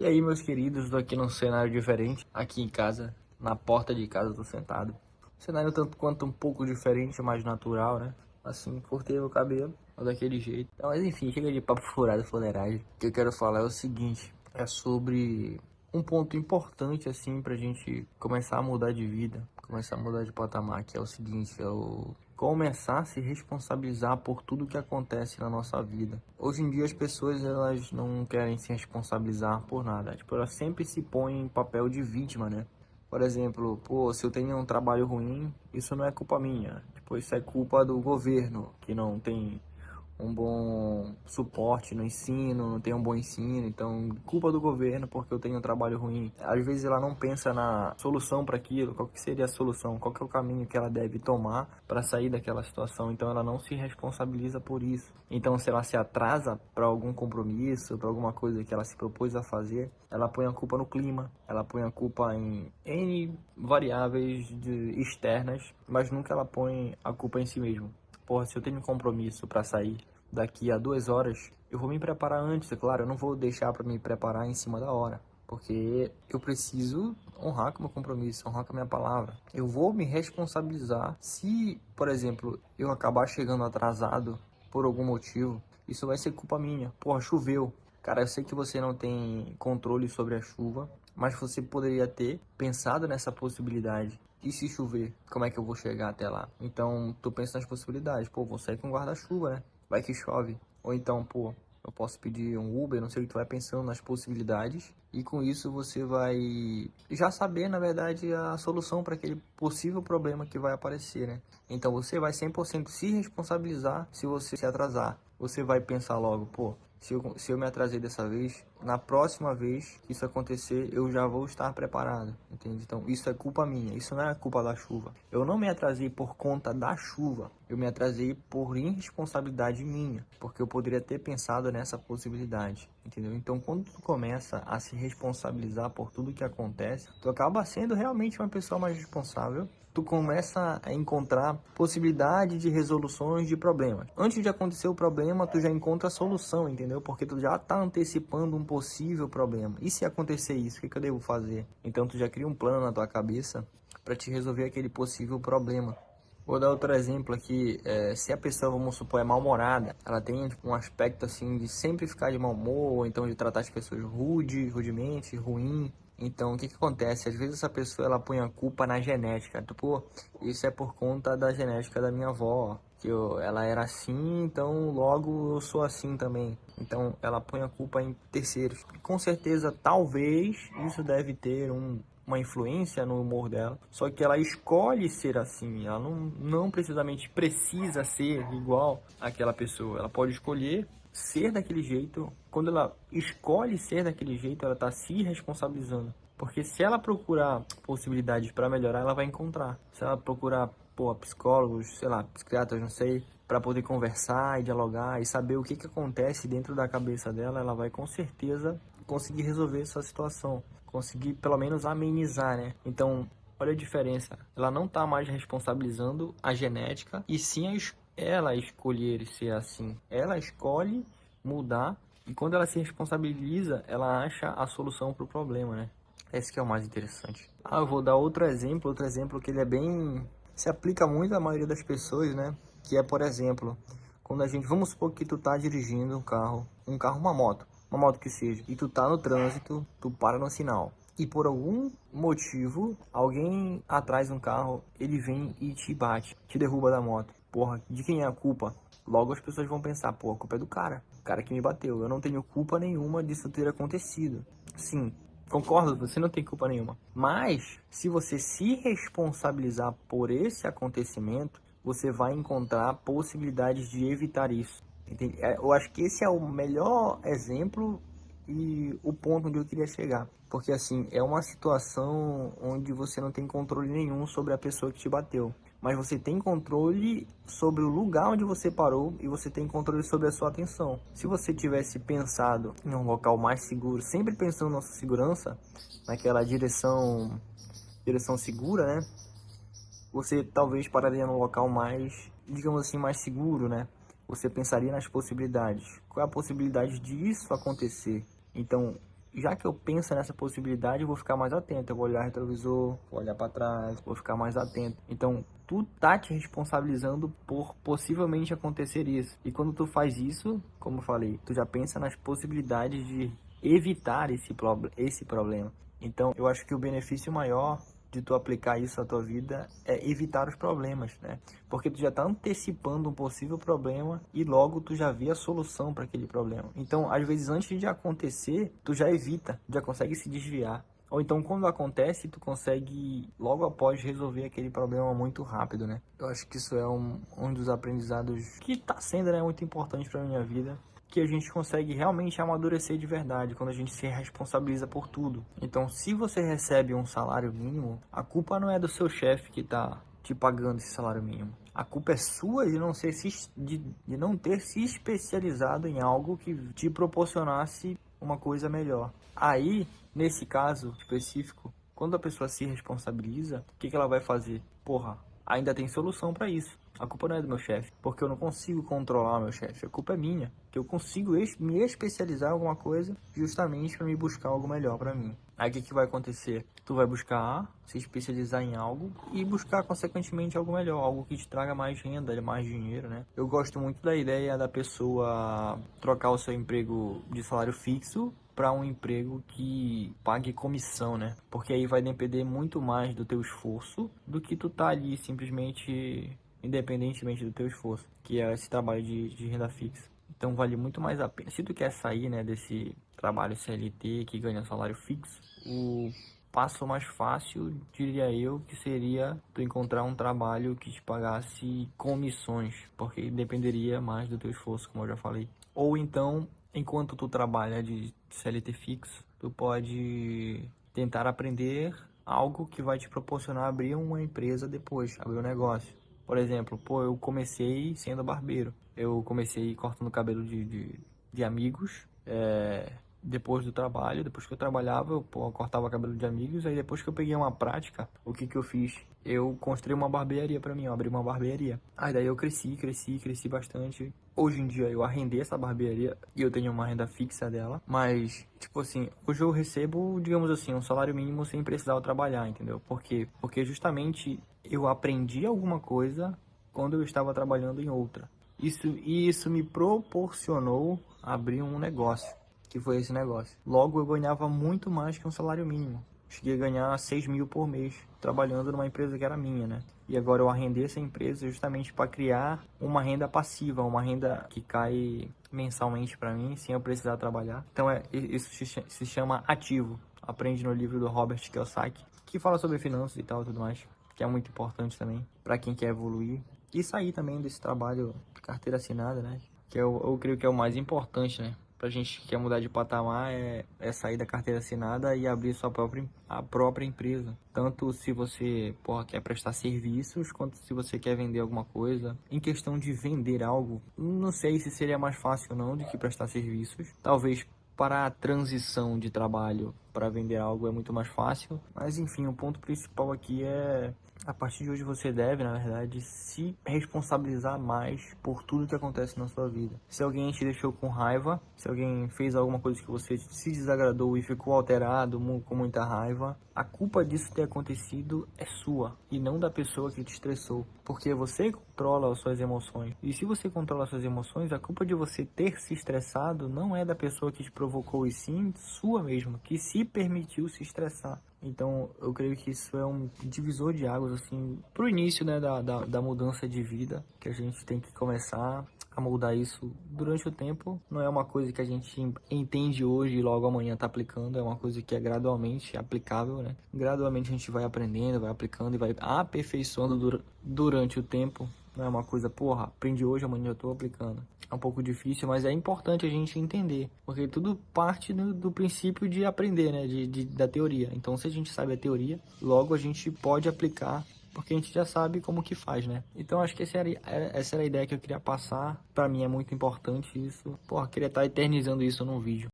E aí, meus queridos, tô aqui num cenário diferente, aqui em casa, na porta de casa, tô sentado. Cenário tanto quanto um pouco diferente, mais natural, né? Assim, cortei meu cabelo, daquele jeito. Então, mas enfim, chega de papo furado, fuleiragem. O que eu quero falar é o seguinte, é sobre um ponto importante, assim, pra gente começar a mudar de vida, começar a mudar de patamar, que é o seguinte, é o começar a se responsabilizar por tudo que acontece na nossa vida. Hoje em dia as pessoas elas não querem se responsabilizar por nada, tipo, elas sempre se põem em papel de vítima, né? Por exemplo, pô, se eu tenho um trabalho ruim, isso não é culpa minha, tipo, isso é culpa do governo, que não tem um bom suporte no ensino, não tem um bom ensino, então culpa do governo porque eu tenho um trabalho ruim. Às vezes ela não pensa na solução para aquilo, qual que seria a solução, qual que é o caminho que ela deve tomar para sair daquela situação, então ela não se responsabiliza por isso. Então se ela se atrasa para algum compromisso, para alguma coisa que ela se propôs a fazer, ela põe a culpa no clima, ela põe a culpa em N variáveis externas, mas nunca ela põe a culpa em si mesma. Porra, se eu tenho um compromisso para sair daqui a 2 horas, eu vou me preparar antes, é claro, eu não vou deixar para me preparar em cima da hora, porque eu preciso honrar com o meu compromisso, honrar com a minha palavra. Eu vou me responsabilizar se, por exemplo, eu acabar chegando atrasado por algum motivo, isso vai ser culpa minha. Porra, choveu. Cara, eu sei que você não tem controle sobre a chuva, mas você poderia ter pensado nessa possibilidade. E se chover, como é que eu vou chegar até lá? Então, tu pensa nas possibilidades. Pô, vou sair com guarda-chuva, né? Vai que chove. Ou então, pô, eu posso pedir um Uber, não sei o que tu vai pensando nas possibilidades. E com isso você vai já saber, na verdade, a solução para aquele possível problema que vai aparecer, né? Então você vai 100% se responsabilizar se você se atrasar. Você vai pensar logo, pô, se eu me atrasei dessa vez, na próxima vez que isso acontecer, eu já vou estar preparado, entende? Então, isso é culpa minha, isso não é culpa da chuva. Eu não me atrasei por conta da chuva, eu me atrasei por irresponsabilidade minha, porque eu poderia ter pensado nessa possibilidade, entendeu? Então, quando tu começa a se responsabilizar por tudo que acontece, tu acaba sendo realmente uma pessoa mais responsável. Tu começa a encontrar possibilidade de resoluções de problemas. Antes de acontecer o problema, tu já encontra a solução, entendeu? Porque tu já tá antecipando um possível problema. E se acontecer isso, o que eu devo fazer? Então tu já cria um plano na tua cabeça para te resolver aquele possível problema. Vou dar outro exemplo aqui, se a pessoa, vamos supor, é mal-humorada, ela tem um aspecto assim de sempre ficar de mau humor, ou então de tratar as pessoas rudemente, ruim. Então, o que que acontece? Às vezes essa pessoa, ela põe a culpa na genética. Tipo, isso é por conta da genética da minha avó, ela era assim, então logo eu sou assim também. Então, ela põe a culpa em terceiros. Com certeza, talvez, isso deve ter uma influência no humor dela, só que ela escolhe ser assim, ela não precisamente precisa ser igual àquela pessoa, ela pode escolher ser daquele jeito. Quando ela escolhe ser daquele jeito, ela está se responsabilizando. Porque se ela procurar possibilidades para melhorar, ela vai encontrar. Se ela procurar, pô, psicólogos, sei lá, psiquiatras, não sei, para poder conversar e dialogar e saber o que que acontece dentro da cabeça dela, ela vai com certeza conseguir resolver essa situação, conseguir pelo menos amenizar, né? Então, olha a diferença. Ela não está mais responsabilizando a genética e sim ela escolher ser assim. Ela escolhe mudar e quando ela se responsabiliza, ela acha a solução para o problema, né? Esse que é o mais interessante. Eu vou dar outro exemplo que ele é bem... se aplica muito à maioria das pessoas, né? Que é, por exemplo, quando a gente... vamos supor que tu tá dirigindo uma moto que seja, e tu tá no trânsito, tu para no sinal. E por algum motivo, alguém atrás de um carro, ele vem e te bate, te derruba da moto. Porra, de quem é a culpa? Logo as pessoas vão pensar, pô, a culpa é do cara. O cara que me bateu. Eu não tenho culpa nenhuma disso ter acontecido. Sim, concordo, você não tem culpa nenhuma. Mas, se você se responsabilizar por esse acontecimento, você vai encontrar possibilidades de evitar isso. Entende? Eu acho que esse é o melhor exemplo e o ponto onde eu queria chegar. Porque, assim, é uma situação onde você não tem controle nenhum sobre a pessoa que te bateu. Mas você tem controle sobre o lugar onde você parou e você tem controle sobre a sua atenção. Se você tivesse pensado em um local mais seguro, sempre pensando na sua segurança, naquela direção segura, né? Você talvez pararia num local mais, digamos assim, mais seguro, né? Você pensaria nas possibilidades. Qual é a possibilidade disso acontecer? Então, já que eu penso nessa possibilidade, eu vou ficar mais atento. Eu vou olhar retrovisor, vou olhar para trás, vou ficar mais atento. Então, tu tá te responsabilizando por possivelmente acontecer isso. E quando tu faz isso, como eu falei, tu já pensa nas possibilidades de evitar esse problema. Então, eu acho que o benefício maior de tu aplicar isso à tua vida é evitar os problemas, né? Porque tu já está antecipando um possível problema e logo tu já vê a solução para aquele problema. Então, às vezes, antes de acontecer, tu já evita, já consegue se desviar. Ou então, quando acontece, tu consegue logo após resolver aquele problema muito rápido, né? Eu acho que isso é um dos aprendizados que está sendo, né, muito importante para minha vida, que a gente consegue realmente amadurecer de verdade quando a gente se responsabiliza por tudo. Então, se você recebe um salário mínimo, a culpa não é do seu chefe que está te pagando esse salário mínimo. A culpa é sua de não ter se especializado em algo que te proporcionasse uma coisa melhor. Aí, nesse caso específico, quando a pessoa se responsabiliza, o que ela vai fazer? Porra, ainda tem solução para isso. A culpa não é do meu chefe, porque eu não consigo controlar o meu chefe. A culpa é minha, que eu consigo me especializar em alguma coisa justamente para me buscar algo melhor para mim. Aí o que vai acontecer? Tu vai buscar se especializar em algo e buscar consequentemente algo melhor, algo que te traga mais renda, mais dinheiro, né? Eu gosto muito da ideia da pessoa trocar o seu emprego de salário fixo para um emprego que pague comissão, né? Porque aí vai depender muito mais do teu esforço do que tu tá ali simplesmente independentemente do teu esforço, que é esse trabalho de renda fixa. Então vale muito mais a pena. Se tu quer sair, né, desse trabalho CLT que ganha salário fixo, o passo mais fácil, diria eu, que seria tu encontrar um trabalho que te pagasse comissões, porque dependeria mais do teu esforço, como eu já falei. Ou então, enquanto tu trabalha de CLT fixo, tu pode tentar aprender algo que vai te proporcionar abrir uma empresa depois, abrir um negócio. Por exemplo, eu comecei sendo barbeiro. Eu comecei cortando cabelo de amigos. Depois do trabalho, depois que eu trabalhava, eu cortava cabelo de amigos. Aí depois que eu peguei uma prática, o que eu fiz? Eu construí uma barbearia para mim, eu abri uma barbearia. Aí daí eu cresci bastante. Hoje em dia eu arrendei essa barbearia e eu tenho uma renda fixa dela. Mas, tipo assim, hoje eu recebo, digamos assim, um salário mínimo sem precisar trabalhar, entendeu? Por quê? Porque justamente eu aprendi alguma coisa quando eu estava trabalhando em outra. Isso me proporcionou abrir um negócio, que foi esse negócio. Logo, eu ganhava muito mais que um salário mínimo. Cheguei a ganhar 6 mil por mês, trabalhando numa empresa que era minha, né? E agora eu arrendei essa empresa justamente para criar uma renda passiva, uma renda que cai mensalmente para mim, sem eu precisar trabalhar. Então, isso se chama ativo. Aprende no livro do Robert Kiyosaki, que fala sobre finanças e tal, tudo mais, que é muito importante também para quem quer evoluir. E sair também desse trabalho de carteira assinada, né? Que eu creio que é o mais importante, né? Pra gente que quer mudar de patamar é sair da carteira assinada e abrir a própria empresa. Tanto se você, quer prestar serviços, quanto se você quer vender alguma coisa. Em questão de vender algo, não sei se seria mais fácil ou não do que prestar serviços. Talvez para a transição de trabalho para vender algo é muito mais fácil. Mas enfim, o ponto principal aqui é: a partir de hoje você deve, na verdade, se responsabilizar mais por tudo que acontece na sua vida. Se alguém te deixou com raiva, se alguém fez alguma coisa que você se desagradou e ficou alterado, com muita raiva, a culpa disso ter acontecido é sua e não da pessoa que te estressou. Porque você controla as suas emoções. E se você controla as suas emoções, a culpa de você ter se estressado não é da pessoa que te provocou, e sim sua mesmo, que se permitiu se estressar. Então, eu creio que isso é um divisor de águas, assim, pro início, né, da mudança de vida, que a gente tem que começar a mudar isso durante o tempo. Não é uma coisa que a gente entende hoje e logo amanhã tá aplicando, é uma coisa que é gradualmente aplicável, né? Gradualmente a gente vai aprendendo, vai aplicando e vai aperfeiçoando durante o tempo. Não é uma coisa, aprendi hoje, amanhã eu tô aplicando. É um pouco difícil, mas é importante a gente entender, porque tudo parte do princípio de aprender, né, da teoria. Então, se a gente sabe a teoria, logo a gente pode aplicar, porque a gente já sabe como que faz, né? Então, acho que essa era a ideia que eu queria passar. Para mim é muito importante isso. Queria estar eternizando isso num vídeo.